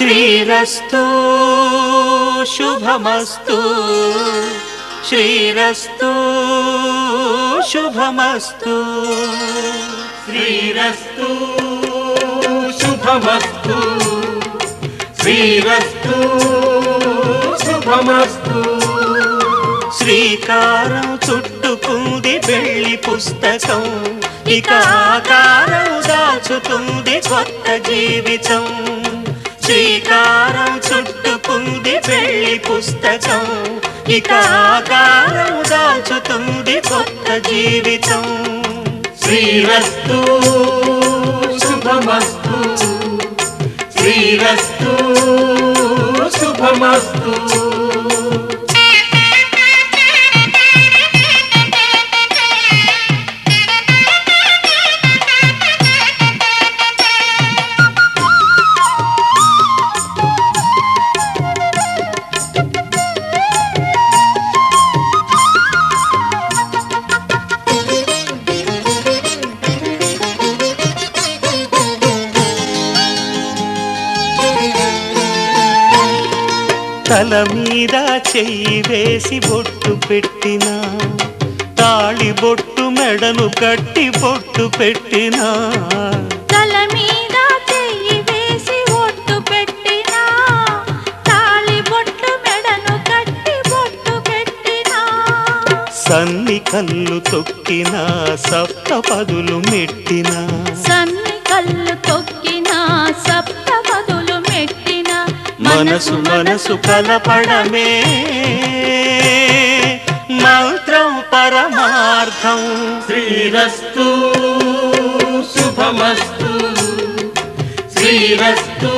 శ్రీరస్తు శుభమస్తు శ్రీరస్తు శుభమస్తు శ్రీరస్తు శుభమస్తు శ్రీరస్తు శుభమస్తు శ్రీకారం చుట్టుకుంది వెళ్లి పుస్తకం ఇక ఆకారం దాచుతుంది కొత్త జీవితం శ్రీకారం చుట్టుకుంది వెళ్లి పుస్తకం ఇక ఆకారం దాచుతుంది కొత్త జీవితం శ్రీరస్తు శుభమస్తు శ్రీరస్తు శుభమస్తు తల మీద చెయ్యి వేసి బొట్టు పెట్టినా తాళి బొట్టు మెడను కట్టి బొట్టు పెట్టినా తల మీద చెయ్యి వేసి బొట్టు పెట్టినా తాళి బొట్టు మెడను కట్టి బొట్టు పెట్టినా సన్ని కళ్ళు తొక్కినా సప్తపదులు మెట్టినా సన్ని కళ్ళు తొక్కినా సప్తపదులు మెట్టినా మనసు మనసు కలపడమే మంత్రం పరమార్థం శ్రీరస్తు శుభమస్తు శ్రీరస్తు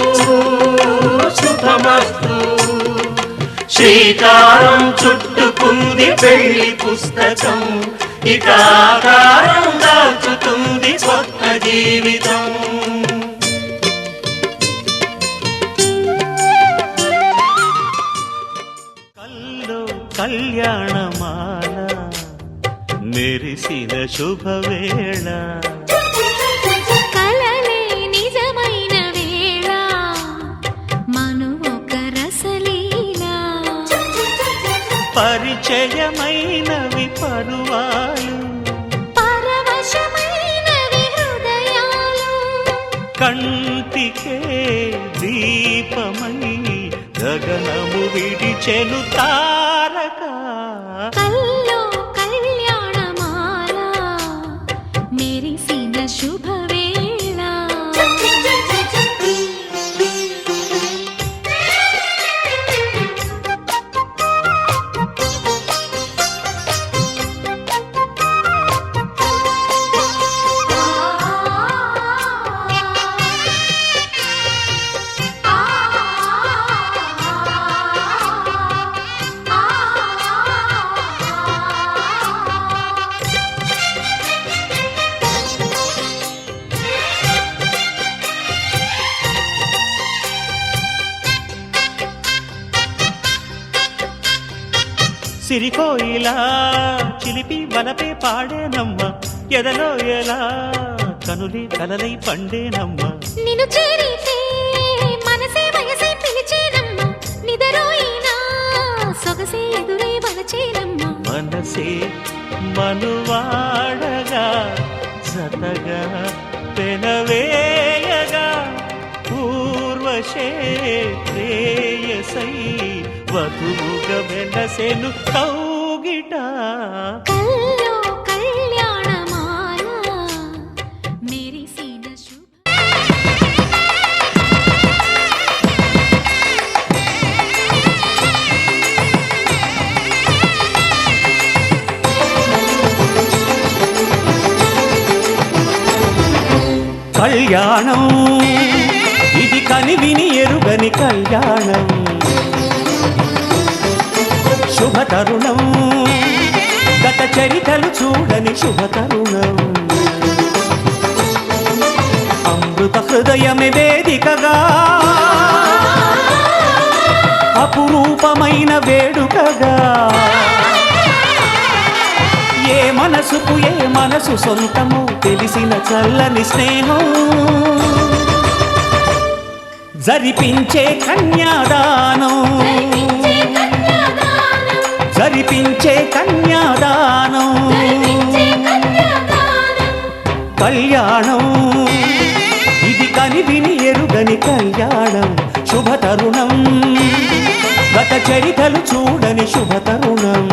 శుభమస్తు శ్రీకారం చుట్టుకుంది పెళ్లి పుస్తకం ఇక ఆకారం దాచుతుంది కొత్త జీవితం కళ్యాణమాల మెరిసిన శుభవేళ కలలే నిజమైన వేళ మను ఒక రసలీలా పరిచయమైనవి పరువాలు పరవశమైనవి హృదయాలు కంటికే దీపమై గగనము విడిచెను తారక కల్లో కళ్యాణమాల మెరిసిన శుభవేళ సిరికోయిలా చిలిపి వలపే పాడేనమ్మ ఎదలో ఎలా కనులి కలలై పండేనమ్మ నిన్ను చేరితే మనసే వయసే పిలిచేనమ్మ నిదరోయినా సొగసే ఎదురై వలచేనమ్మ మనసే మనువాడగా జతగా పెనవేయగా పూర్వశే ప్రేయసై వధువుగా వెలసెను కౌగిట కల్లో కళ్యాణమాల మెరిసిన కళ్యాణం ఇది కనివిని ఎరుగని కళ్యాణం శుభతరుణం గత చరితలు చూడని శుభతరుణం అమృత హృదయమే వేదికగా అపురూపమైన వేడుకగా ఏ మనసుకు ఏ మనసు సొంతము తెలిసిన చల్లని స్నేహం జరిపించే కన్యాదానం జరిపించే కన్యాదానం కళ్యాణం ఇది కనివిని ఎరుగని కళ్యాణం శుభతరుణం గత చరితలు చూడని శుభతరుణం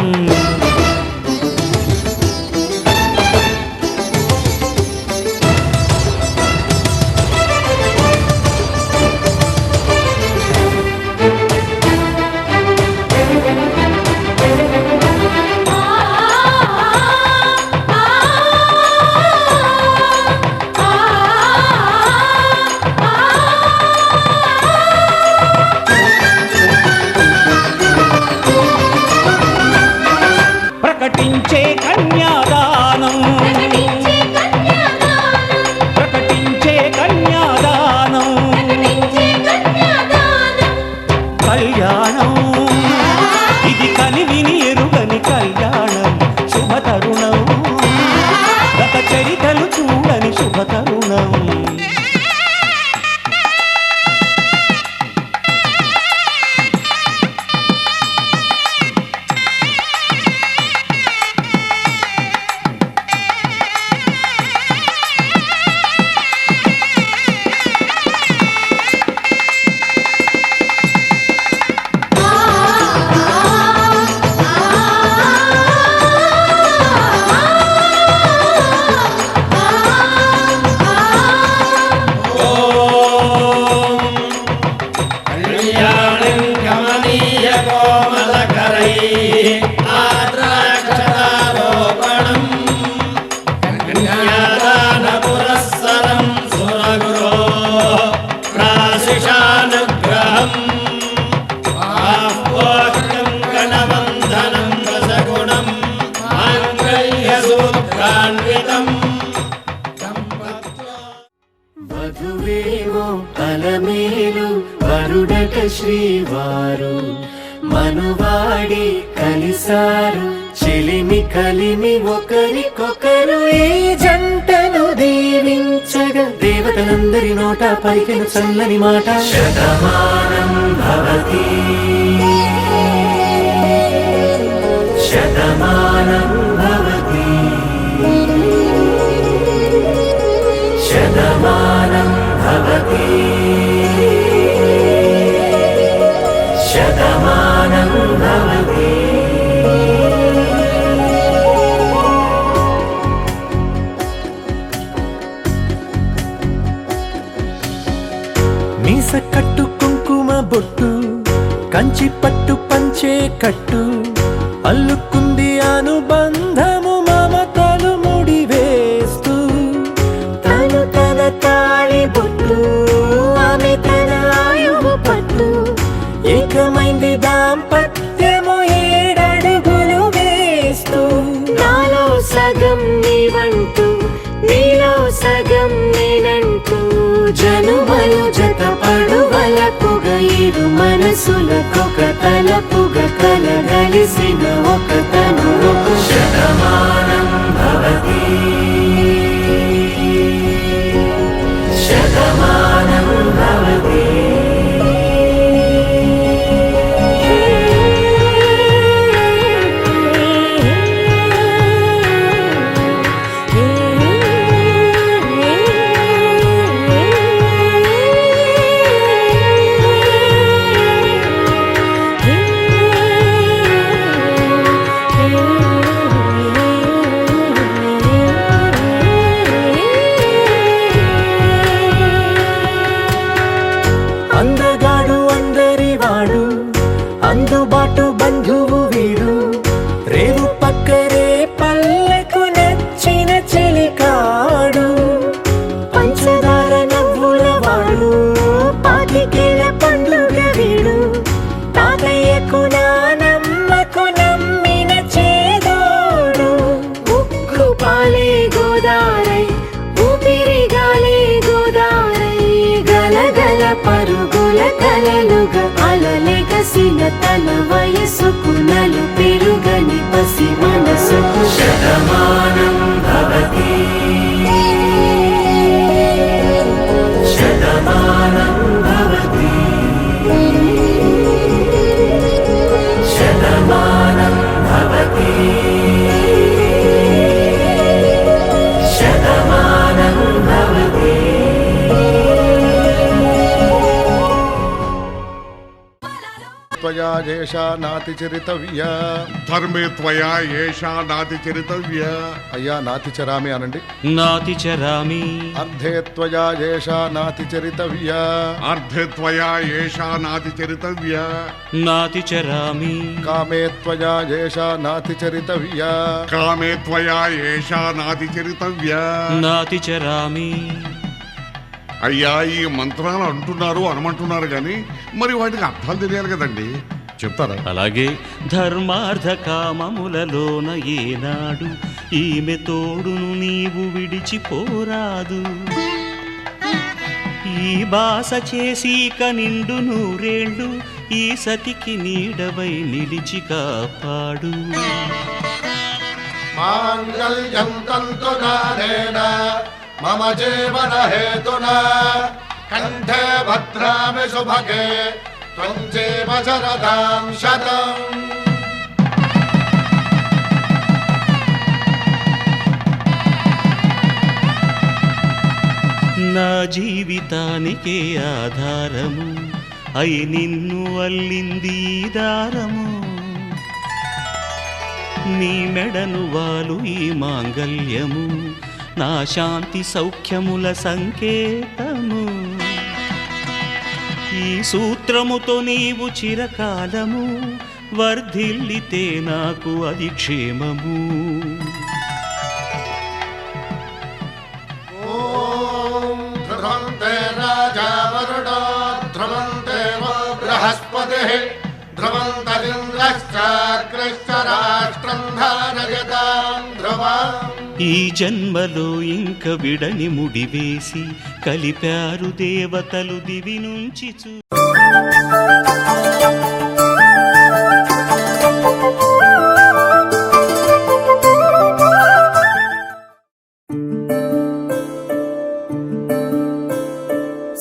ప్రకటించే కన్యాదానం ప్రకటించే కన్యాదానం కళ్యాణం ఇది కనివిని ఎరుగని కళ్యాణం శుభతరుణం గత చరితలు చూడని శుభతరుణం కళ్యాణం కమనీయ కోమలకరై ఆద్రాక్షరారోపణం కన్యాదాన పురస్సరం సురగురో ప్రాశిషానుగ్రహం ఆహ్వాక్యం గణవందనం రసగుణం మాంగళ్యసూత్రాన్వితం వధువేవో అలమేలు వరుడట శ్రీవారు మనువాడి కలిసారు చెలిమి కలిమి ఒకరికొకరు ఈ జంటను దీవించగా దేవతలందరి నోట పలికిన చల్లని మాట శతమానం భవతి శతమానం భవతి శతమానం భవతి శతమానం భవతి మీస కట్టు కుంకుమ బొట్టు కంచి పట్టు పంచే కట్టు అల్లుకుంది అనుబంధము మమతలు ముడివేస్తూ తను తన తాళి బొట్టు ఆమె తన ఆయువు పట్టు ఏకమైంది దాంపత్యము 7 అడుగులు వేస్తూ నాలో సగం నీవంటూ నీలో సగం నేనంటూ జనుమలు జత పడువలపుగ ఇరు మనసులకొక తలపుగ కలగలిసిన ఒక తను శతమానం భవతి శతమానం భవతి అందగాడు అందరివాడు అందుబాటు బంధువు వీడు రేవు పక్కరే పల్లెకు నచ్చిన చెలికాడు పంచదార నవ్వుల వాడు పాతికేల పండుగ వీడు తాతయ్యకు నానమ్మకు నమ్మిన చేదోడు ఉక్కు పాలే గోదారై ఊపిరి గాలే గోదారై గలగల పరుగుల కలలుగా అలలెగసిన తన వయసుకు నలు పెరుగని పసి మనసుకు శతమానం భవతి శతమానం భవతి ఏషా నాతి చరితవ్య. ధర్మే త్వయా ఏషా నాతి చరితవ్య. అయ్యా నాతి చరామి అనండి. నాతి చరామి. అర్ధే త్వయా ఏషా నాతి చరితవ్య. అర్ధే త్వయా ఏషా నాతి చరితవ్య. నాతి చరామి. కామే త్వయా ఏషా నాతి చరితవ్య. కామే త్వయా ఏషా నాతి చరితవ్య. నాతి చరామి. అయ్యా ఈ మంత్రాలు అంటున్నారు అనమంటున్నారు కానీ మరి వాటికి అర్థాలు తెలియాలి కదండి, చెప్తారా? అలాగే ధర్మార్థ కామములలోన ఏనాడు ఈమె తోడును నీవు విడిచిపోరాదు. ఈ బాస చేసి నిండు నూరేళ్ళు ఈ సతికి నీడవై నిలిచి కాపాడు. మాంగళ్యం తంతునానేన మమ జీవన హేతునా కంఠే భద్రామి శుభగే త్వం జీవ శరదాం శతం. నా జీవితానికే ఆధారము అయి నిన్ను అల్లింది ఈ దారము. నీ మెడను వాలు ఈ మాంగల్యము నా శాంతి సౌఖ్యముల సంకేతము. ఈ సూత్రముతో నీవు చిరకాలము వర్ధిల్లితే నాకు అది క్షేమము. ఓం ధ్రువంతే రాజా వరుణో ధ్రువంతే బృహస్పతిః ధ్రువంతరింద్రశ్చాగ్రశ్చ రాష్ట్రం ధారయతాం ధ్రువం. ఈ జన్మలో ఇంక విడని ముడివేసి కలిపారు దేవతలు దివి నుంచి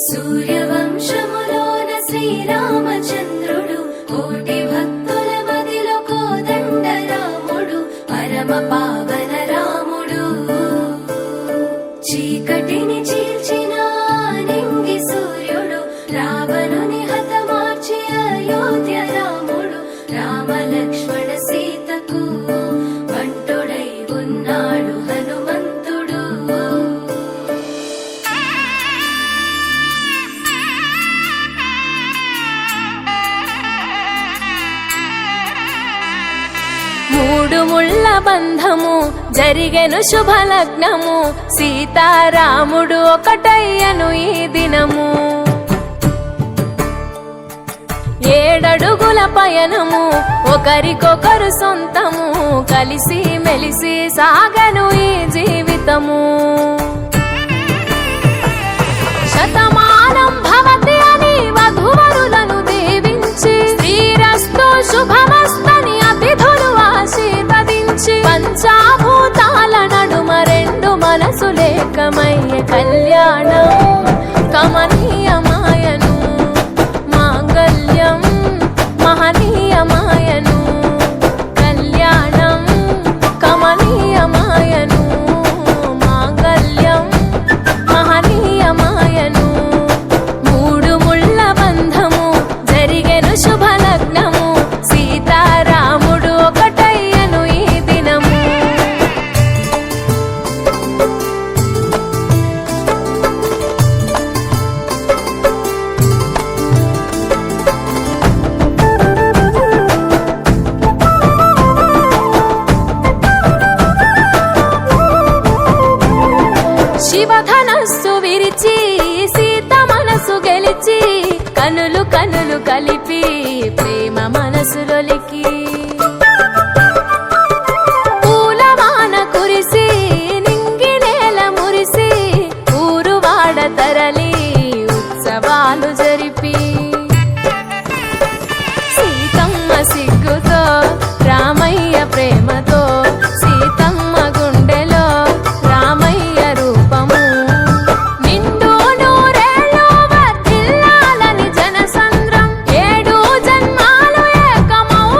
సూర్యవంశములోన శ్రీరామచంద్రుడు కోటి భక్తుల మదిలో కోదండ రాముడు పరమ పావన రాముడు. చీకటిని చీల్చిన నింగి సూర్యుడు రావణుని హతమార్చి అయోధ్య రాముడు. రామ లక్ష్మణ సీతకు బంటుడై ఉన్నాడు హనుమంతుడు. మూడు ముళ్ళ బంధము జరిగెను శుభలగ్నము సీతారాముడు ఒకటయ్యను ఈ దినము. 7 అడుగుల పయనము ఒకరికొకరు సొంతము కలిసి మెలిసి సాగను ఈ జీవితము. శతమానం భవతి అని వధువరులను దీవించి శ్రీరస్తు శుభమస్తని అతిథులు ఆశీర్వదించి పంచాభూతాల నడుమ 2 మనసులేకమయ్యే కళ్యాణం కమనీయమాయను. మాంగళ్యం మహనీయమాయను. కళ్యాణం కమనీయమాయను. మాంగళ్యం మహనీయమాయను. 3 ముళ్ళ బంధము జరిగెను శుభలగ్నము సీతారాముడు ఒకటయ్యను ఈ దినము. శివధనస్సు విరిచి సీత మనసు గెలిచి కనులు కనులు కలిపి ప్రేమ మనసులొలికి పూలవాన కురిసి నింగి నేల మురిసి ఊరువాడ తరలి ఉత్సవాలు జరిపి సీతమ్మ సిగ్గుతో రామయ్య ప్రేమతో సీతమ్మ గుండెలో రామయ్య రూపము. నిండు నూరేళ్ళు వర్ధిల్లాలని జనసంద్రం 7 జన్మాలు ఏకమౌ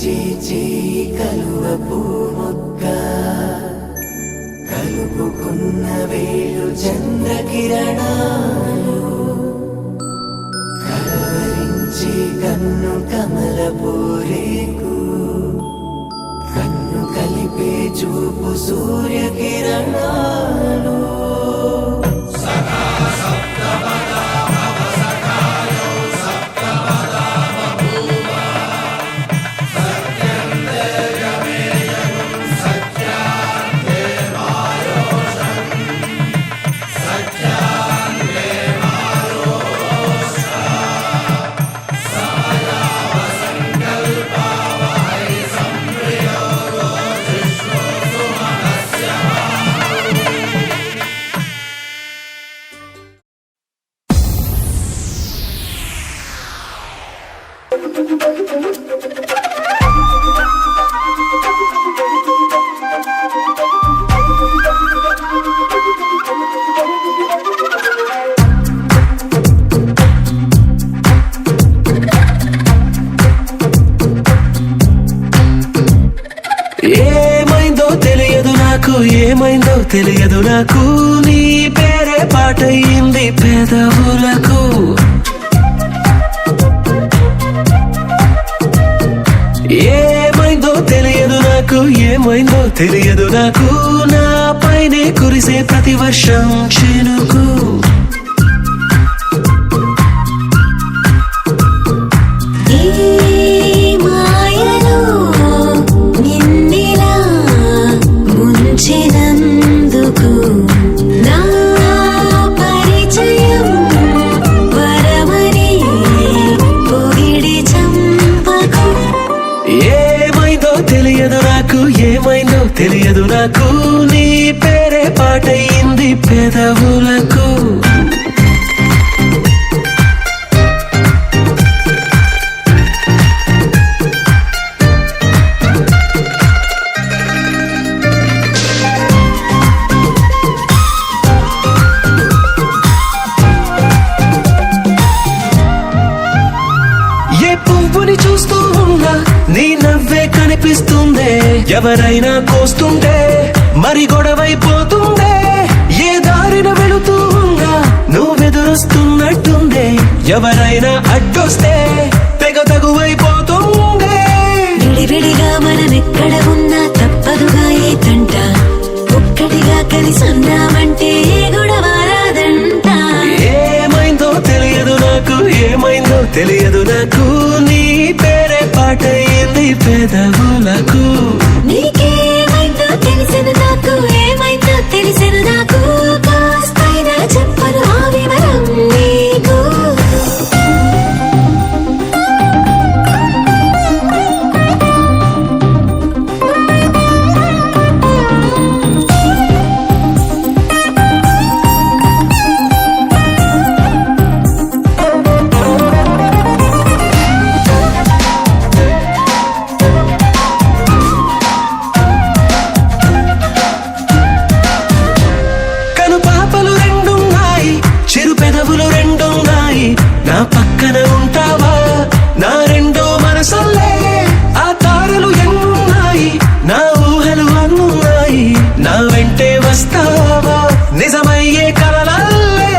చేయి కలువ పూముక్క కలుపుకున్న వేలు చంద్రకిరణాలు కలవరించి కన్ను కమల పూరేకు కన్ను కలిపే చూపు సూర్యకిరణాలు ఏమైందో తెలియదు నాకు నీ పేరే పాటయింది పెదవులకు ఏమైందో తెలియదు నాకు ఏమైందో తెలియదు నాకు నా పైనే కురిసే ప్రతి వర్షం చినుకు తెలియదు నాకు నీ పేరే పాటయింది పెదవులకు ఏ పువ్వుని చూస్తూ ఉన్నా నీ నవ్వే కనిపిస్తుందే ఎవరైనా కోస్తుంటే మరి గొడవైపోతుందే ఏ దారిన వెళుతూ ఉన్నా నువ్వెదురొస్తున్నట్టుందే ఎవరైనా అడ్డొస్తే తెగ తగువైపోతుందే విడివిడిగా మనమెక్కడ ఉన్నా తప్పదుగా ఏ తంట ఒక్కటిగా కలిసి ఉన్నామంటే గొడవ రాదంట ఏమైందో తెలియదు నాకు ఏమైందో తెలియదు నాకు నీ పేరే పాటయింది పెదవులకు నీకేమైందో తెలిసిన నాకు ఏమైందో తెలిసిన నాకు కాస్తైనా చెప్పను ఆ వివరం నీకు నా పక్కన ఉంటావా నా రెండో మనసల్లే ఆ తారలు ఎన్నున్నాయి నా ఊహలు అన్నున్నాయి నా వెంటే వస్తావా నిజమయ్యే కలలల్లే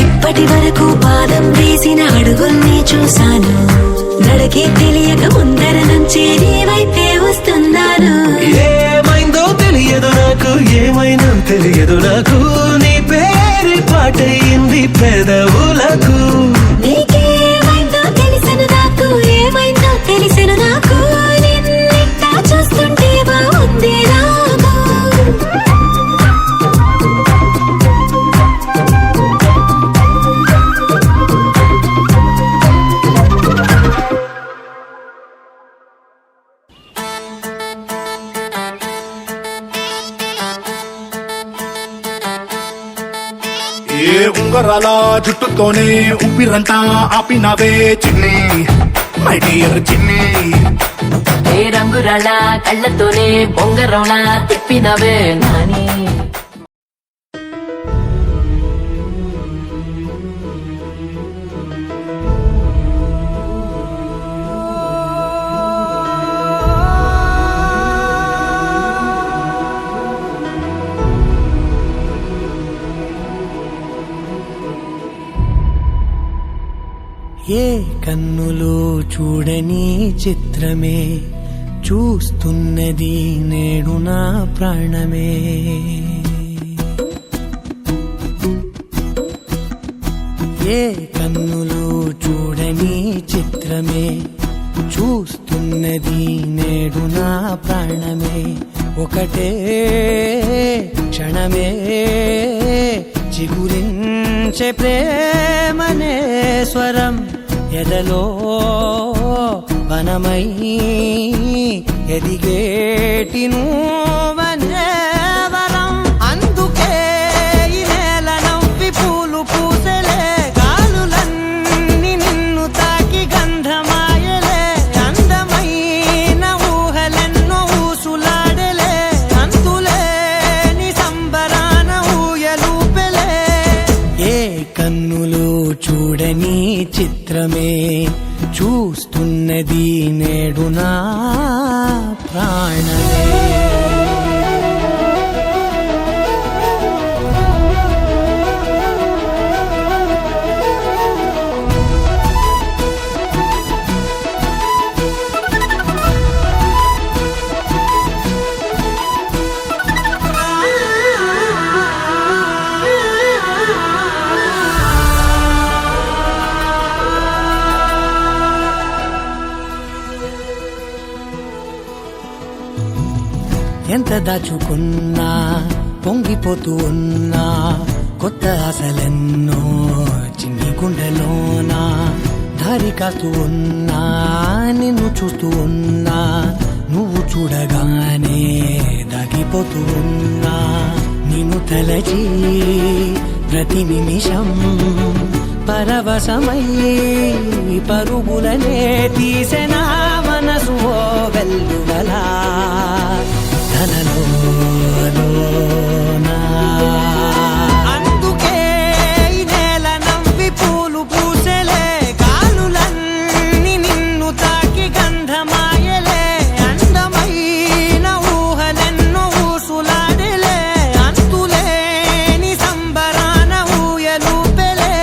ఇప్పటి వరకు పాదం వేసిన అడుగుల్ని చూశాను నడకే తెలియక ముందర నుంచి నీ వైపే వస్తున్నాను ఏమైందో తెలియదు నాకు ఏమైందో తెలియదు నాకు నీ పేరు పాటయింది పెదవులకు నీకేమైందో తెలిసిన నాకు ఏమైందో తెలిసిన నాకు నిన్నిట్టా చూస్తుంటే బాగుంది నాకు ఏ ఉంగరాల జుట్టుతోనే ఊపిరంతా ఆపినవే చిన్ని మై డియర్ చిన్ని ఏ రంగురాళ్ళ కళ్ళతోనే బొంగరంలా తిప్పినవే నాని కన్నులు చూడని చిత్రమే చూస్తున్నది నేడు నా ప్రాణమే. ఏ కన్నులు చూడని చిత్రమే చూస్తున్నది నేడు నా ప్రాణమే. ఒకటే క్షణమే చిగురించే ప్రేమనే స్వరం ఎదలో వనమై ఎదిగేటి నువ్వనే వరం. అందుకే ఈ నేల నవ్వి పూలు పూసలే, గాలులన్నీ నిన్ను తాకి గంధమాయలే. అందమైన ఊహలెన్నో ఊసులాడలే, అంతులేని సంబరాన ఊయలూపెలే. ఏ కన్నులు చూడని చిత్రమే చూస్తున్నది నేడు నా ప్రాణమే. ఎంత దాచుకున్నా పొంగిపోతూ ఉన్నా, కొత్త ఆశలెన్నో చిన్ని గుండెలోనా దారి కాస్తూ ఉన్నా. నిన్ను చూస్తూ ఉన్నా, నువ్వు చూడగానే దాగిపోతూ ఉన్నా. నిన్ను తలచి ప్రతి నిమిషం పరవశమై పరుగులనే తీసెనా మనసు ఓ వెల్లువలా. అందుకే ఈ నేల నవ్వి పూలు పూసలే, గాలులన్నీ నిన్ను తాకి గంధమాయలే. అందమైన ఊహలెన్నో ఊసులాడలే, అంతులేని సంబరాన ఊయలూపెలే.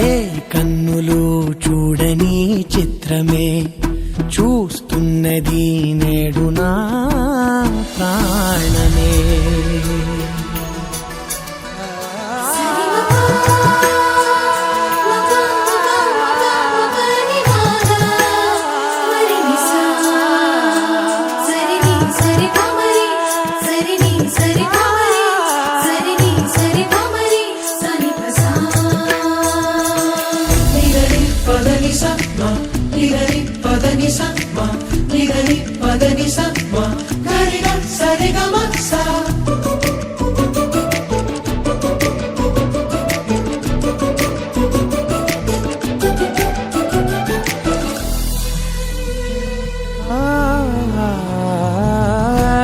ఏ కన్నులు చూడని చిత్రమే చూస్తున్నది నేడు నా ప్రాణమే.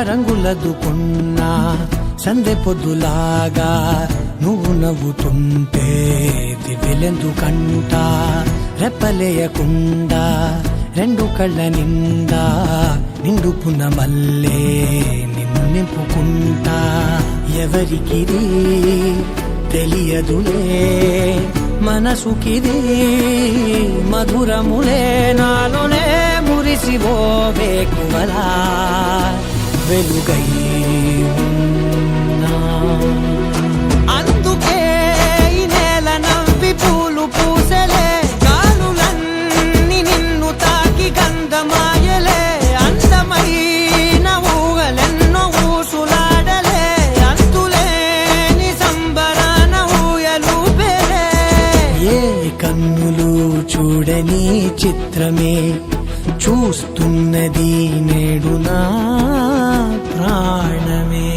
రంగులదుకున్నా సందె పొద్దులాగా నువ్వు నవ్వుతుంటే దివ్వెలెందుకంట. రెప్పలేయకుండా రెండు కళ్ళ నిండా నిండుకున్న మల్లే నిన్ను నింపుకుంటా. ఎవరికిది తెలియదులే మనసుకిది మధురములే, నాలోనే మురిసివో వేకువలా వెలుగై ఉన్నా. అందుకే ఈ నేల నవ్వి పూలు పూసలే, గాలులన్నీ నిన్ను తాకి గంధమాయలే. అందమైన ఊహలెన్నో ఊసులాడలే, అంతులేని సంబరాన ఊయలూపెలే. ఏ కన్నులు చూడని చిత్రమే చూస్తున్నది నేడు నా ప్రాణమే.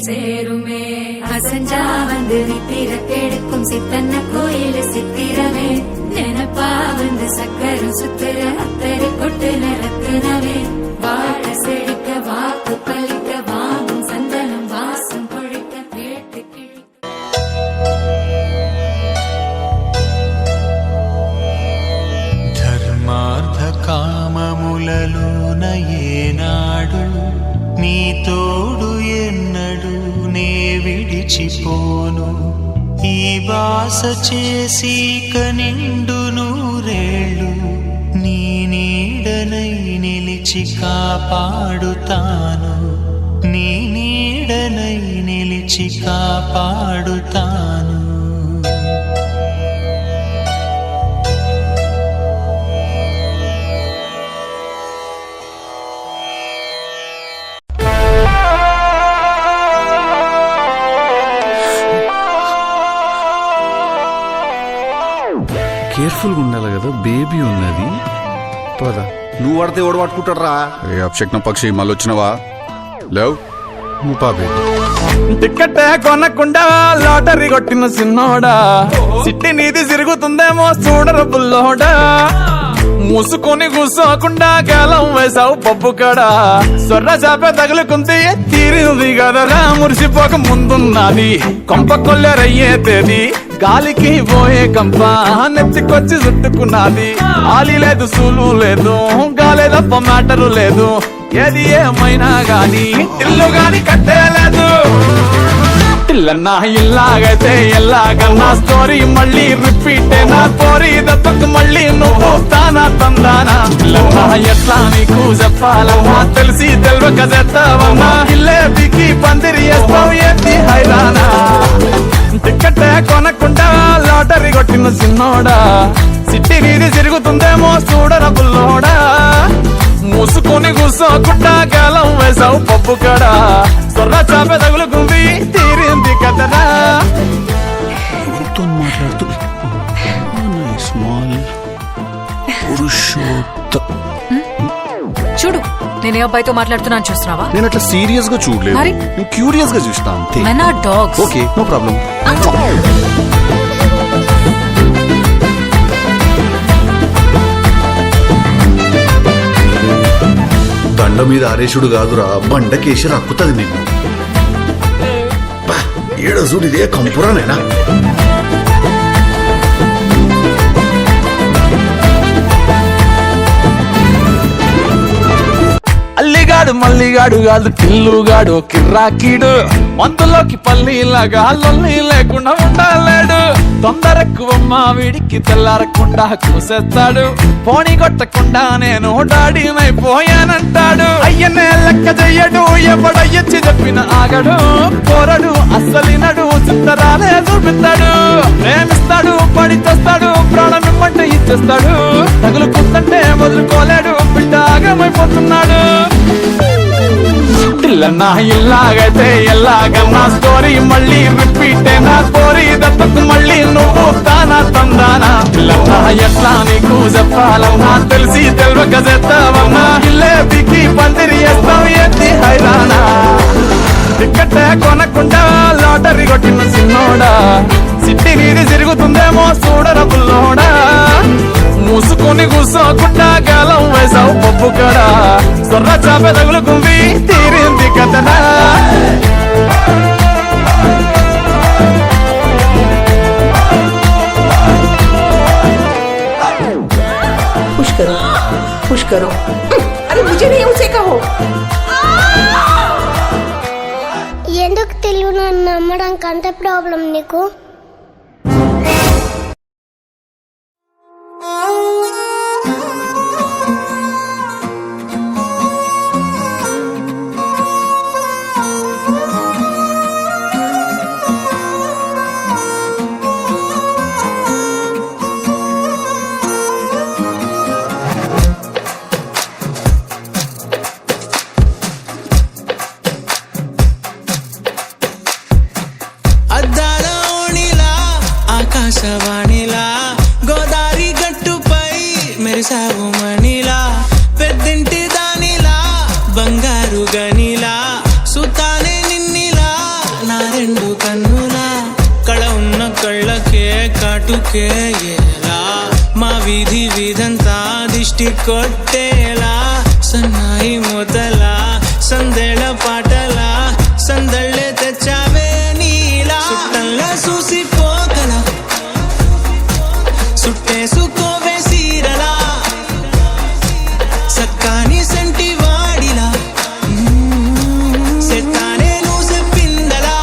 திங்கள் சேருமே அசஞ்சா வந்து நித்திர கெடுக்கும் சித்தன்ன கோயில் சித்திரமே நினப்பா வந்து சக்கரம் சுத்துற அத்தரை கொட்டுல ரத்தினமே வாழ செழிக்க வாக்கு பலிக்க வாங்கும் சந்தனம் வாசம் கொழிக்க கேட்டு கிழிக்க ధర్మార్థ కామములలోన ఏనాడు నీ తోడు ఎన్నడు నే విడిచిపోను ఈ బాస చేసి కనిండు నూరేళ్ళు నీ నీడనై నిలిచి కాపాడుతాను నీ నీడనై నిలిచి కాపాడుతాను. కేర్ఫుల్గా ఉండాలి కదా, బేబీ ఉన్నది. పదా నువ్వు పడితే ఓడి పట్టుకుంటాడు రా. ఏ అప్షక్న పక్షి మళ్ళీ వచ్చినవా? లేవు నువ్వు పా బేబీ. టికెట్ కొనకుండా లాటరీ కొట్టిన సిన్నోడా సిట్టి నీది తిరుగుతుందేమో చూడరు బుల్లోడా మూసుకొని కూసోకుండా గాలం వేసావు పప్పు కడా సొర్ర చాప తగులుకుంది తీరింది కదరా మురిసిపోక ముందున్నది కొంప కొల్లెరయ్యే తేది గాలికి పోయే కంప నెత్తికొచ్చి చుట్టుకున్నది ఆలి లేదు సూలు లేదు గాలే తప్ప మ్యాటరు లేదు ఏది ఏమైనా గాని ఇల్లు గాని కట్టేలేదు ఇల్లన్నా ఇల్లాగైతే ఎల్లాగన్నా స్టోరీ మళ్ళీ రిపీట్ నా స్టోరీ దత్తకు మళ్ళీ నువ్వు తానా తందానా ఇల్లన్నా ఎట్లా నీకు చెప్పాలన్నా తెలిసి తెలియక చేస్తావన్నా ఇల్లే బికి పందిరి వేస్తావు ఏంటి హైరానా టికెట్ కొనకుండా లాటరీ కొట్టిన సిన్నోడా సిట్టి నీది తిరుగుతుందేమో చూడర బుల్లోడా మూసుకొని కూసోకుండా గాలం వేసావు పప్పు కడా సొర్ర చాప తగులుకుంది తీరింది కదరా. ఎవరితో మాట్లాడుతూ స్మాల్ పురుషోత్త చూడు నేనే అబ్బాయితో మాట్లాడుతున్నాను చూస్తున్నావా? నేను అట్లా సీరియస్ గా చూడలేదు, మరి? నేను క్యూరియస్ గా చూస్తా అంతే. Dogs okay no problem. దండ మీద ఆరేషుడు కాదురా, బండకేసి రక్కుతుంది నిన్ను. ఏడ చూడు ఇదే కంపురానేనా? అల్లిగాడు మల్లిగాడు కాదు కిల్లుగాడు కిర్రాకీడు మందులోకి పల్లీలాగా లొల్లి లేకుండా ఉండలేడు తొందరెక్కువమ్మ వీడికి తెల్లారకుండా కూసేస్తాడు పోనీ కొట్టకుండా నేను డాడీనైపోయానంటాడు అయ్యనే లెక్క చెయ్యడు ఎవడయ్యచ్చి చెప్పిన ఆగడు కోరడు అస్సలినడు చిత్తరాలే చూపిస్తాడు ప్రేమిస్తాడు పడి తెస్తాడు ప్రాణం ఇమ్మంటే ఇచ్చేస్తాడు తగులుకుంటే వదులుకోలేడు బిడ్డ ఆగమైపోతున్నాడు ఇల్లన్నా ఇల్లాగైతే ఎల్లాగన్నా స్టోరీ మళ్ళీ రిపీట్ నా స్టోరీ దత్తకు మళ్ళీ నువ్వు తానా తందానా ఇల్లన్నా ఎట్లా నీకు చెప్పాలన్నా తెలిసి తెలియక చేస్తావన్నా ఇల్లే బికి పందిరి వేస్తావు ఏంటి హైరానా టికెట్ కొనకుండా లాటరీ కొట్టిన సిన్నోడా సిట్టి నీది తిరుగుతుందేమో చూడర బుల్లోడా మూసుకొని కూసోకుండా గాలం వేసావు పప్పు కడా సొర్ర చాప తగులుకుంది తీరింది కదనా. पुश करो अरे मुझे नहीं उसे कहो ఎందుకు తెలుగు నన్ను నమ్మడానికి అంత ప్రాబ్లం నీకు? అద్దాల ఓణి కాటుకే ఎలా మా వీధి వీధంతా దిష్టి కొట్టేలా సన్నాయి మూతలా సందేళ పాటలా సందళ్ళే తెచ్చావే నీలా చుట్టంలా చూసిపోగల సుట్టేసుకోవే సీరలా సక్కాని సంటి వాడిలా సెత్తానే నువ్వు చెప్పిందలా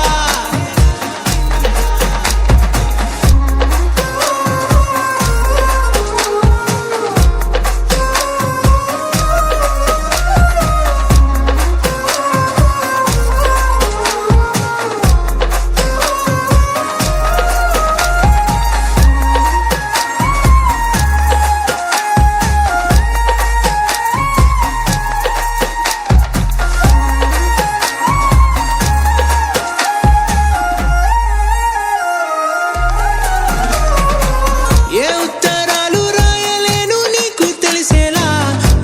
ఏ ఉత్తరాలు రాయలేను నీకు తెలిసేలా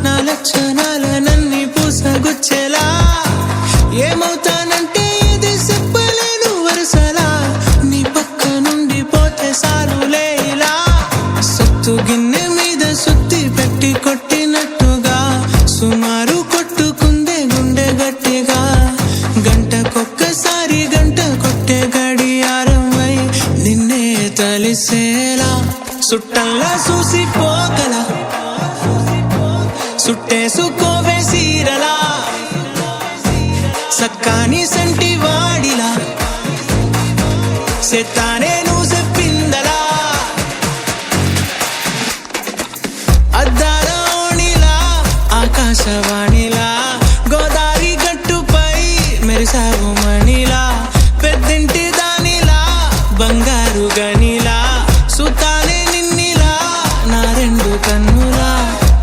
నా లక్షణాలనన్నీ పూసగుచ్చేలా ఏమవుతానంటే ఇది చెప్పలేను వరుసలా నీ పక్క నుండి పోతే సారులే ఇలా సత్తు గిన్నె మీద సుత్తి పెట్టి కొట్టినట్టుగా సుమారు కొట్టుకుందే గుండె గట్టిగా గంటకొక్కసారి గంట కొట్టే గడియారమై నిన్నే తలిసేలా సుట్టంలా చూసిపోగల సుట్టేసుకోవే సీరలా సక్కాని సంటి వాడిలా సెత్తానే నువ్వు చెప్పిందలా అద్దాల ఓణిలా ఆకాశవాణిలా గోదావరి గట్టుపై మెరిసావు మణిలా పెద్దింటి దానిలా బంగారు గనిలా సుతానే నిన్నిలా నా రెండు కన్నులా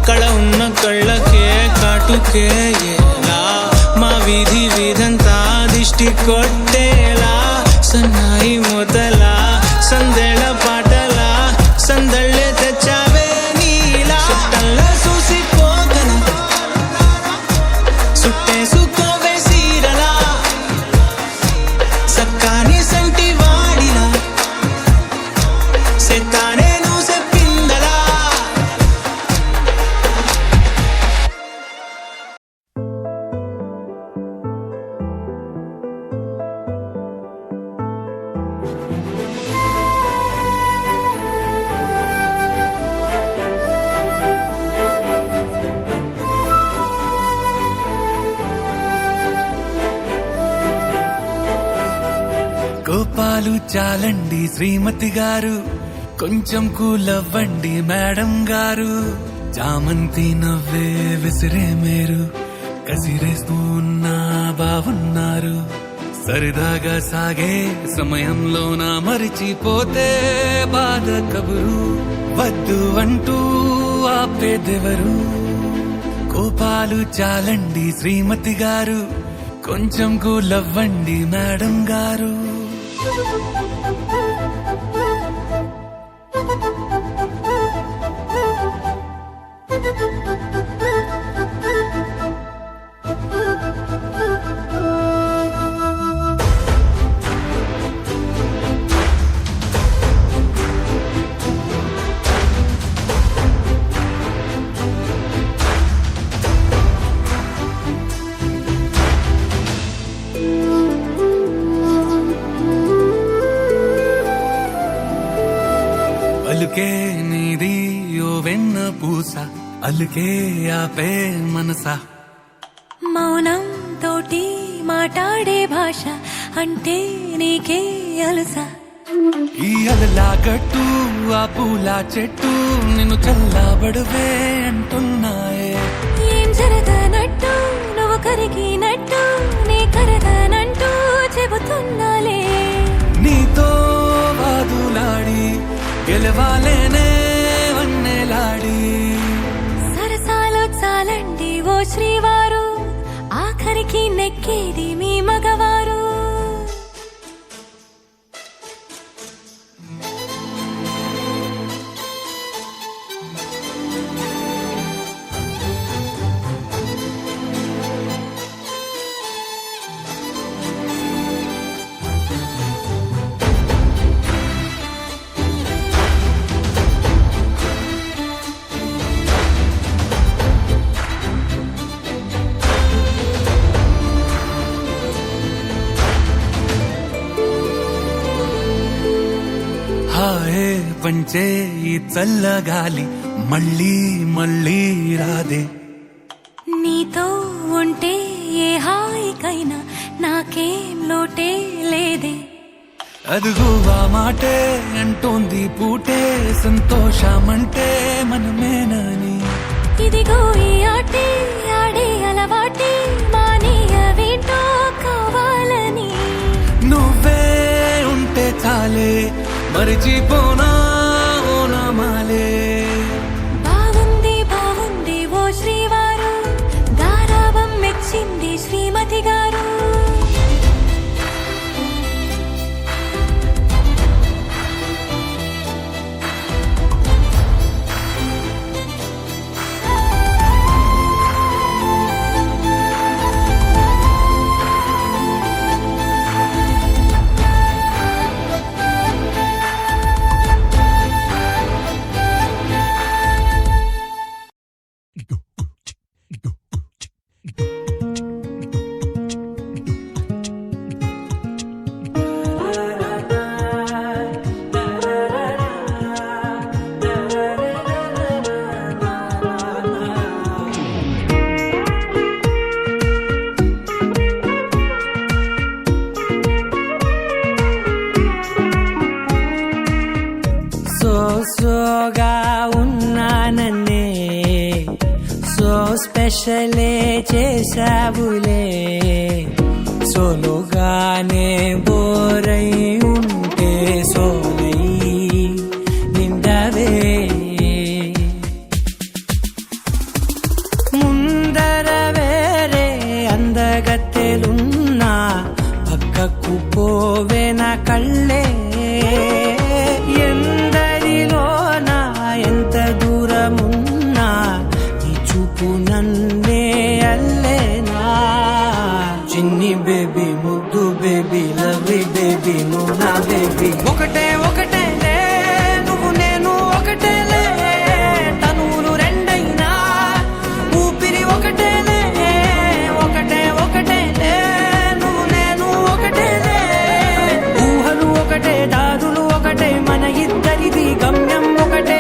కళ ఉన్న కళ్ళకే కాటుకే ఎలా మా వీధి వీధంతా దిష్టి కొట్టేలా సన్నాయి మూతలా సందేళ పాటలా సందళ్ళే తెచ్చావే నీలా చుట్టంలా చూసిపోగల సుట్టేసుకోవే సీరలా సక్కాని సంటి వాడిలా సెత్తానే నువ్వు చెప్పిందలా కోపాలు చాలండి శ్రీమతి గారు కొంచెం కూలవ్వండి మేడం గారు చామంతి నవ్వే విసిరే మేరు కసిరేస్తూ ఉన్నా బావున్నారు సరదాగా సాగే సమయంలో నా మరిచిపోతే బాధ కబురు వద్దు అంటూ ఆపేదెవరు కోపాలు చాలండి శ్రీమతి గారు కొంచెం కూలవ్వండి మేడం గారు అలుకే నీది యో వెన్న పూస అలుకే ఆపే మనసా మౌనం తోటి మాట్లాడే భాష అంటే నీకే అలుసా ఈ అలలా గట్టు ఆ పూల చెట్టు నిన్ను చల్లబడువే అంటున్నాయే ఏం జరగనట్టు నువ్వు కరిగినట్టు నీ కరగనంటూ చెబుతున్నాలే నీతో వాదులాడి గెలవాలేనే వన్నెలాడి సరసాలు చాలండి ఓ శ్రీవారు ఆఖరికి నెక్కేది మీ మగవారు పంచే ఈ చల్లగాలి మళ్ళీ మళ్ళీ రాదే. నీతో ఉంటే ఏ హాయికైనా నాకేం లోటే లేదే. అదుగు ఆ మాటే అంటోంది పూటే సంతోషమంటే మనమేనని. ఇదిగో ఈ ఆటే ఆడే అలవాటే మానేయవేంటో కావాలని. నువ్వే ఉంటే చాలే మరిచిపోనా ఓనమాలే. బాగుంది బాగుంది ఓ శ్రీవారు గారాబం మెచ్చింది శ్రీమతి గారు. సోగా ఉన్నానన్నే సో స్పెషలే చేసావులే. సోలోగానే బోరై ఉంటే సోలై నిండవే. ముందర వేరే అందగత్తెలున్నా పక్కకు పోవే నా కళ్ళే. ఎందరిలోనా ఎంత దూరమున్నా నీ చూపు నన్నే అల్లేనా. చిన్ని బేబీ ముద్దు బేబీ లవ్లీ బేబీ నువ్వు నా బేబీ. ఒకటే ఒకటేలే నువ్వు నేను ఒకటేలే. తనువులు రెండైనా ఊపిరి ఒకటేలే. ఒకటే ఒకటేలే నువ్వు నేను ఒకటేలే. ఊహలు ఒకటే దారులు ఒకటే మన ఇద్దరిది గమ్యం ఒకటే.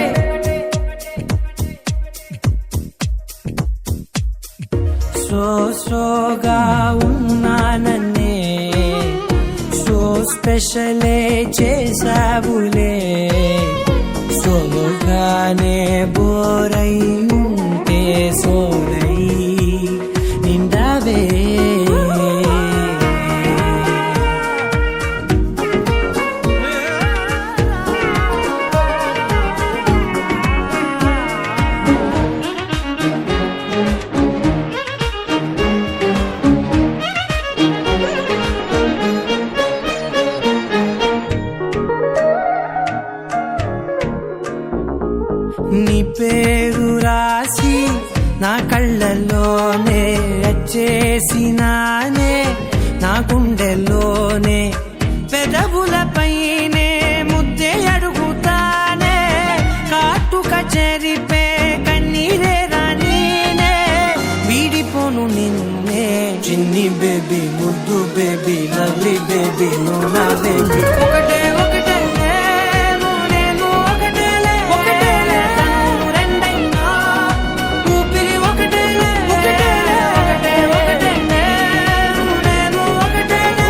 సోగా ఉన్నానన్నే సో స్పెషలే చేసావులే. సోలోగానే బోరై ఉంటే సోలై నిండవే. నీ పేరు రాసి నా కళ్ళల్లోనే వచ్చేసినానే. నా గుండెల్లోనే పెదవులపైనే ముద్దే అడుగుతానే. కాటుక చెరిపే కన్నీరే రానీనే. వీడిపోను నిన్నే చిన్ని బేబీ ముద్దు బేబీ లవ్లీ బేబీ నువ్వు నా బేబీ. ఒకటే ఒకటేలే నువ్వు నేను ఒకటేలే. ఒకటేలే తనువు రెండైనా ఊపిరి ఒకటేలే. ఒకటేలే ఒకటే ఒకటేలే నువ్వు నేను ఒకటేలే.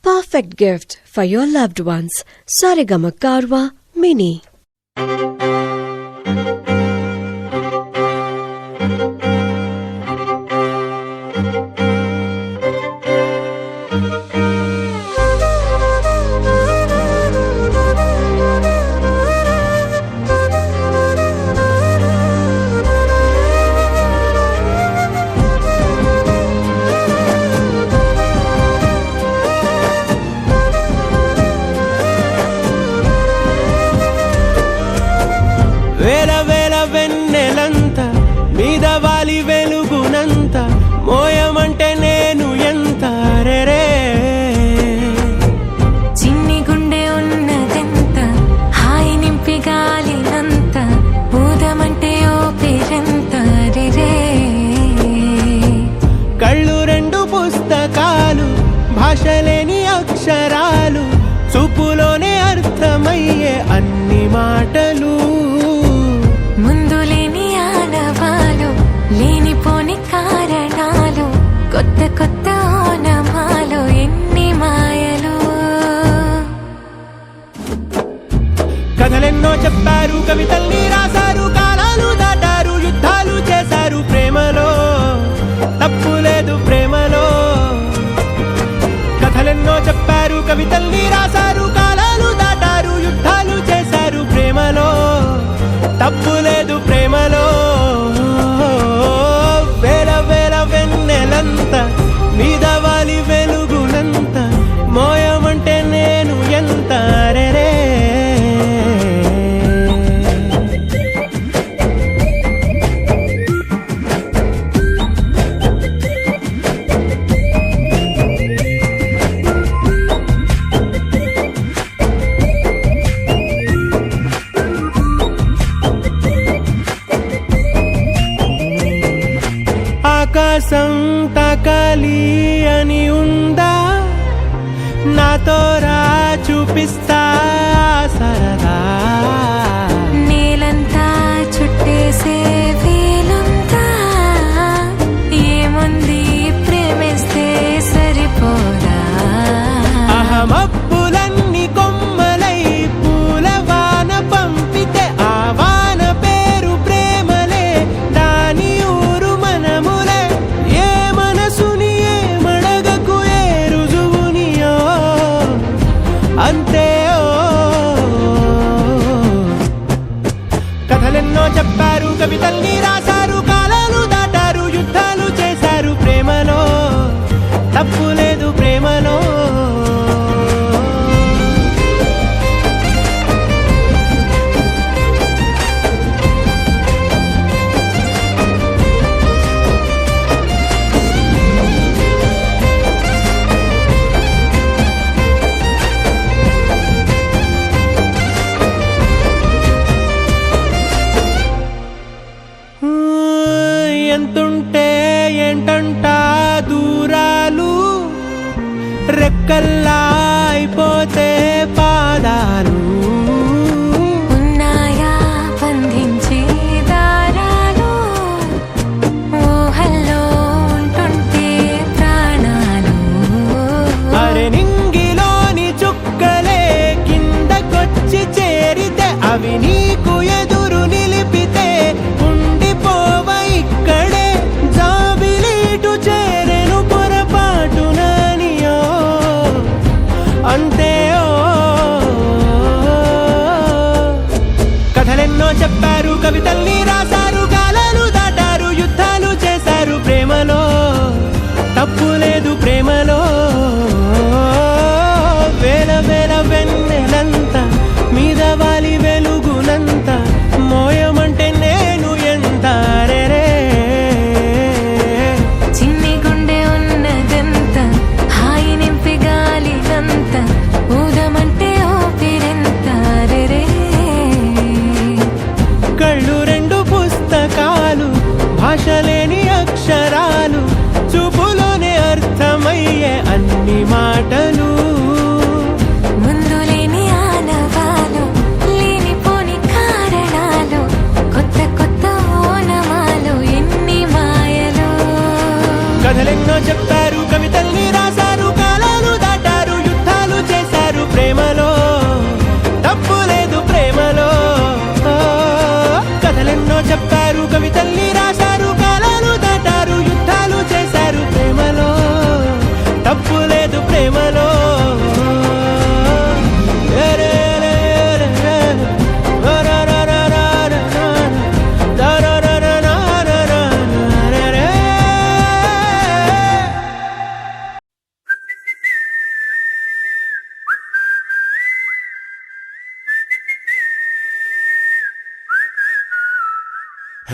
Perfect gift for your loved ones. Saregama Karwa Mini. వేల కవితల్ని రాశారు, కాలాలు దాటారు, యుద్ధాలు చేశారు ప్రేమలో, తప్పు లేదు ప్రేమలో. వేల వేల వెన్నెలంత మీద వాలి వెలుగునంత మోయమంటే నేను ఎంత రే. ఆకాశం తాకాలి అని ఉందా, నాతో రా చూపిస్తా సరదా. నేలంతా చుట్టేసే వీలుందా, ఏముంది ప్రేమిస్తే సరిపోదా. అహమప్పులన్నీ కొమ్మలై పూలవాన పంపితే ఆ వాన పేరు ప్రేమలే, దాని ఊరు మనములే. ఏ మనసుని ఏ మడగకు ఏ రుజువునియో అంతే. కథలెన్నో చెప్పారు, కవితల్ని రాశారు, కాలాలు దాటారు, యుద్ధాలు చేశారు ప్రేమలో, తప్పు లేదు ప్రేమలో. ఎంతుంటే ఏంటంట దూరాలు, రెక్కల్లా అయిపోతే పాదాలు. ఉన్నాయా బంధించే దారాలు, ఊహల్లో ఉంటుంటే ప్రాణాలు. అరే నింగిలోని చుక్కలే కిందకొచ్చి చేరితే, అవి నీకు ఎదురు నిలిపితే ఉండిపోవ ఇక్కడే. జాబిలీటు చేరెను పొరపాటు నానియో అంతే. కథలెన్నో చెప్పారు, కవితల్ని రాశారు, కాలాలు దాటారు, యుద్ధాలు చేశారు ప్రేమలో, తప్పు లేదు ప్రేమలో. వేల వేల వెన్నెలంత మీద వాలి వెలుగునంత మోయమంటే నేను ఎంత రే. చిన్ని గుండె ఉన్నదంత హాయి నింపి గాలినంత ఊదమంటే ఊపిరెంత రే. కళ్ళు రెండు పుస్తకాలు, భాష లేని అక్షరాలు, చూపులోనే అర్థమయ్యే అన్ని మాటలు. ముందు లేని ఆనవాలు, లేనిపోని కారణాలు, కొత్త కొత్త ఓనమాలు, ఎన్ని మాయలు. కథలెన్నో చెప్పారు, కవితల్ని రాశారు, కాలాలు దాటారు, యుద్ధాలు చేశారు ప్రేమలో, తప్పు లేదు ప్రేమలో. కథలెన్నో చెప్పారు, కవితల్ని రాశారు, కాలాలు దాటారు, యుద్ధాలు చేశారు ప్రేమలో, తప్పు లేదు ప్రేమలో.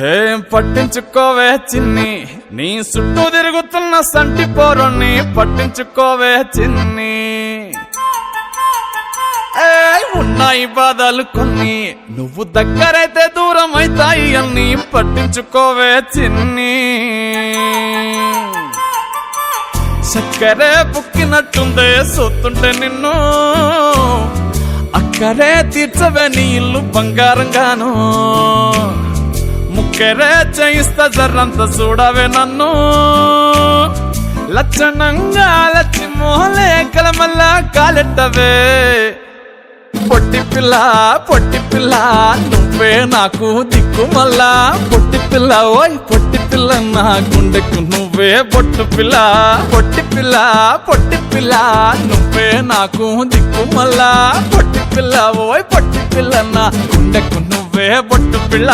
ఏం పట్టించుకోవే చిన్ని, నీ చుట్టూ తిరుగుతున్న సంటి పోరుణ్ణి పట్టించుకోవే చిన్ని. ఉన్నాయి బాధలు కొన్ని, నువ్వు దగ్గరైతే దూరం అవుతాయి అన్ని పట్టించుకోవే చిన్ని. చక్కరే బుక్కినట్టుందే సొత్తుంటే నిన్ను, అక్కరే తీర్చవే నీ ఇల్లు బంగారంగాను. ముక్కరే చేయిస్తా జర్రంత చూడవే నన్ను, లక్షణంగా లచ్చి మోహలే కలమల్లా కాలెట్టవే. పొట్టి పిల్ల పొట్టి పిల్ల నువ్వే నాకు దిక్కు మళ్ళా పొట్టి పిల్ల ఓయ్ పొట్టి పిల్ల నా గుండెకు నువ్వే బొట్టు పిల్ల పొట్టి పిల్ల పొట్టి పిల్ల నువ్వే నాకు దిక్కు మళ్ళా పొట్టి పిల్ల ఓయ్ పొట్టి పిల్ల నా గుండెకు నువ్వే బొట్టు పిల్ల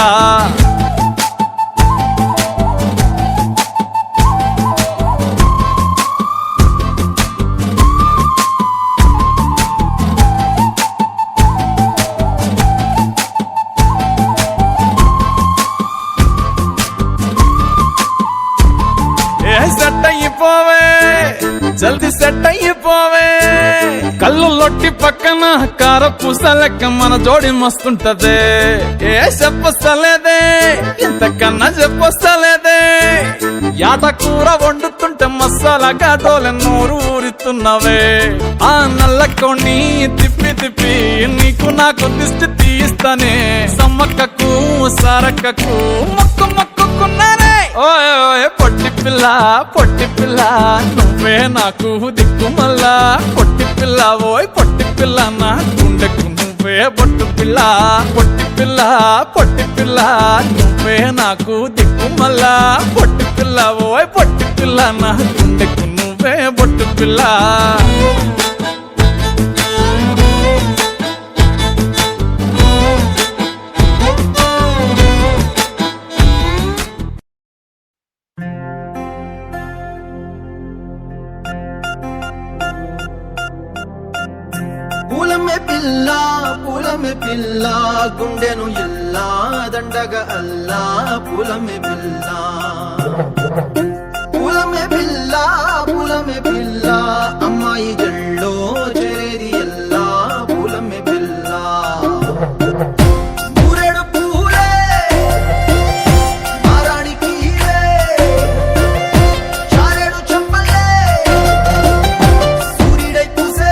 సెట్ అయిపోవే జల్దీ సెట్ అయిపోవే కళ్ళు లొట్టి పక్కన కార పూస లెక్క మన జోడి మస్తుంటదే ఏ చెప్పలేదే ఇంతకన్నా చెప్పలేదే యాట కూర వండుతుంటే మసాలా ఘాటోలే నోరు ఊరిస్తున్నవే ఆ నల్లకొని తిప్పి తిప్పి నీకు నాకు దిష్టి తీస్తానే సమ్మక్కకు సారక్కకు మొక్కు మొక్కుకున్నానే ఓయ్ ఓయ్ పొట్టి పిల్ల పొట్టి పిల్ల నువ్వే నాకు దిక్కు మళ్ళా పొట్టి పిల్ల ఓయ్ పొట్టి పిల్ల నా గుండెకు నువ్వే బొట్టు పిల్ల పొట్టి పిల్ల పొట్టి పిల్ల నువ్వే నాకు దిక్కు మళ్ళా పొట్టి పిల్ల ఓయ్ పొట్టి పిల్ల నా గుండెకు నువ్వే బొట్టు పిల్ల పూలమే పిల్ల గుండెను ఇల్లా దండగ అల్లా పూలమే పిల్ల పూలమే పిల్ల పూలమే పిల్ల అమ్మాయి జల్లో చేరేది ఎల్లా పూలమే పిల్ల పూరెడు పూలే మారానికి చారెడు చెప్పలే సూర్యుడై పూసే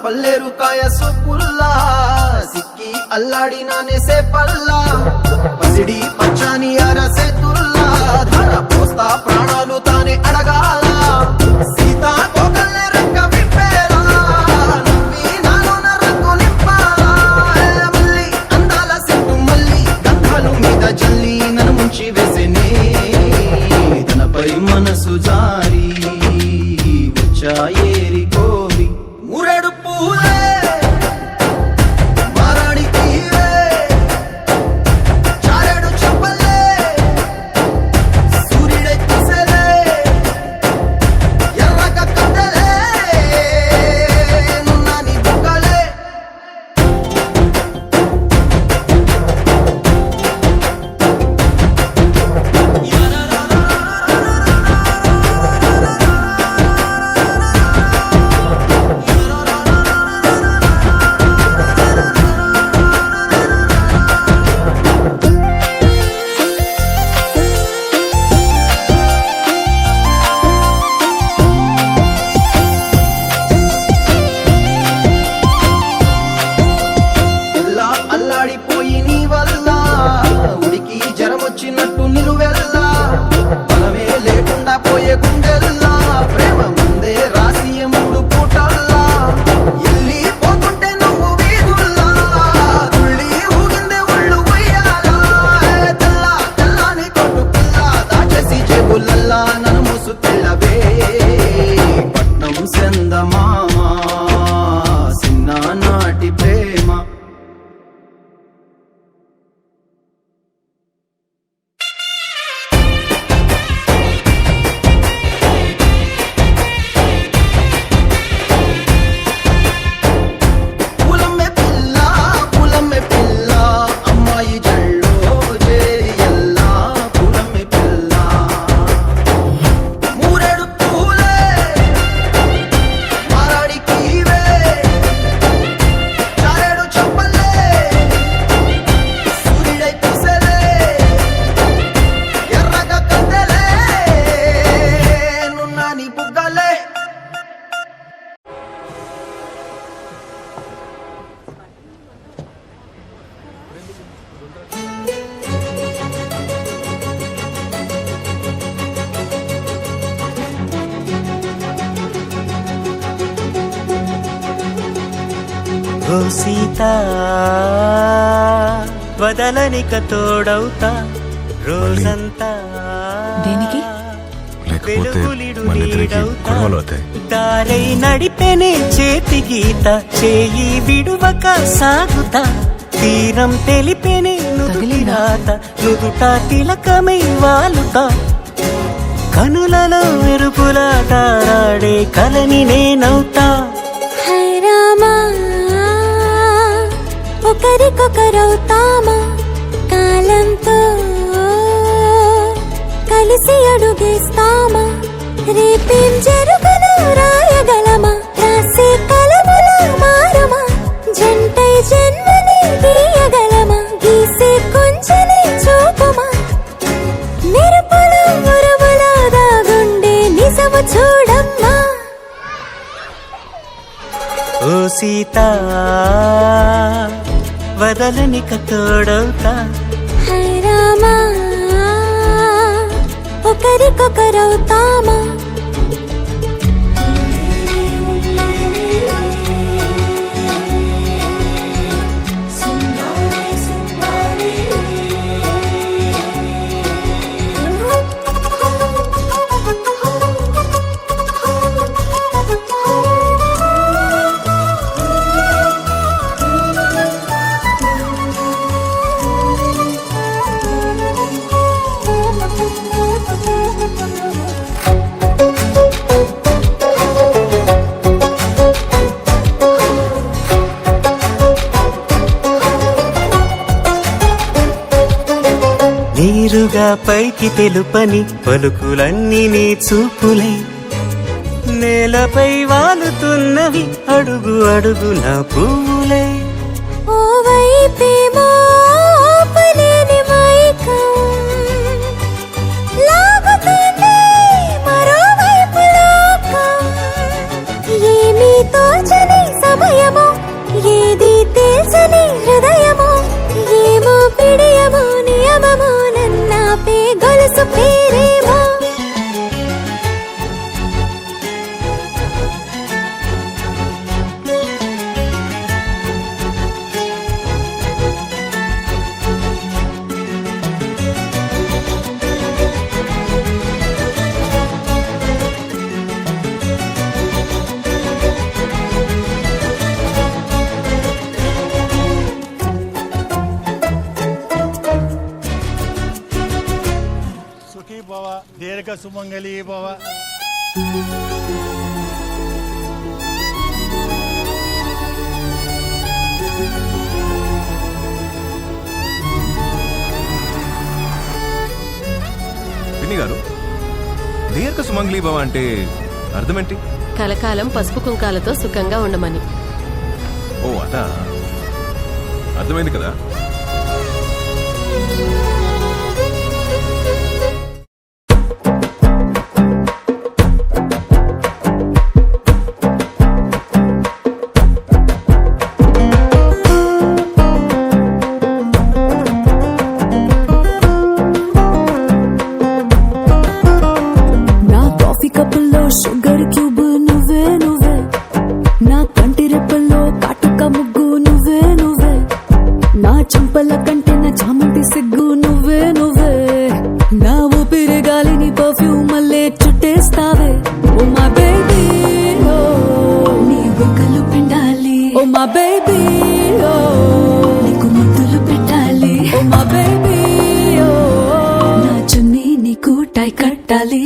పల్లేరుకాయ సొప్పుల్లా సిక్కి అల్లాడినానే సే పల్లా పసిడి పచ్చాని అరసే తుల్లా ధర పోస్తా ప్రాణాలు తానే అడగాల సీతా కోకల్లే రంగ విప్పేలా నవ్వి నాలోన రంగు నింపాలా మళ్ళీ అందాల సెట్టు మళ్ళీ గంధాలు మీద జల్లి నన్ను ముంచి వేసేనే తనపై మనసు జారి వచ్చాయేరి కోరి మురెడు పూలే మారాణి తీరే చారెడు చెప్పలే సూర్యుడై పూసలే ఎర్రగ కట్టలే ఓ సీత వదలనిక తోడవుతా రోజంతా దేనికి? లేకపోతే మన ఇద్దరికి గొడవలు అవుతాయి. దారై నడిపెనే చేతి గీత చేయి విడువక సాగుతా తీరం తెలిపెనే నుదుటిరాత నుదుట తిలకమై వాలుతా కనులలో మెరుపులాటాడే కలని నేనవుతా. హై రామా ఒకరికొకరవుతామా కాలంతో కలిసి అడుగేస్తామా రేపేం జరుగును రాయగలమా రాసే కలముల మారమా జంటై జన్మని గీయగలమా గీసే కొంచెని చూపమా మెరుపుల మురుముల దాగుండే నిజము చూడమ్మా. ఓ సీత వదలనిక తోడవుతా. హై రామా ఒకరికొకరవుతామా నీరుగా పైకి తెలుపని పలుకులన్నీ నీ చూపులై నేలపై వాలుతున్నవి అడుగు అడుగు నా పువ్వులై. ఓ వైపేమో ఆపలేని మైకం లాగుతుంది మరోవైపు లోకం ఏమీ తోచని సమయమో ఏది తెలుసని హృదయమో ఏమో పిడియమో నియమమో నన్నాపే గొలుసు పేరేమో. సుఖీ భవ దీర్ఘ సుమంగళీ భవ. పిన్ని గారు దీర్ఘ సుమంగళీ భవ అంటే అర్థమేంటి? కలకాలం పసుపు కుంకాలతో సుఖంగా ఉండమని. ఓ అదా, అర్థమైంది కదా. నా కాఫీ కప్పుల్లో షుగర్ క్యూబ్ నువ్వే నువ్వే నా కంటి రెప్పల్లో కాటుక ముగ్గు నువ్వే నువ్వే నా చెంపల కంటే నా చామంతి సిగ్గు నువ్వే నువ్వే నా ఊపిరి గాలిని పర్ఫ్యూమ్ మల్లే చుట్టేస్తావే. ఓ మా బేబీ ఓ నీ బుగ్గలు పిండాలి. ఓ మా బేబీ ఓ నీకు ముద్దులు పెట్టాలి. ఓ మా బేబీ ఓ నా చున్నీ నీకు టై కట్టాలి.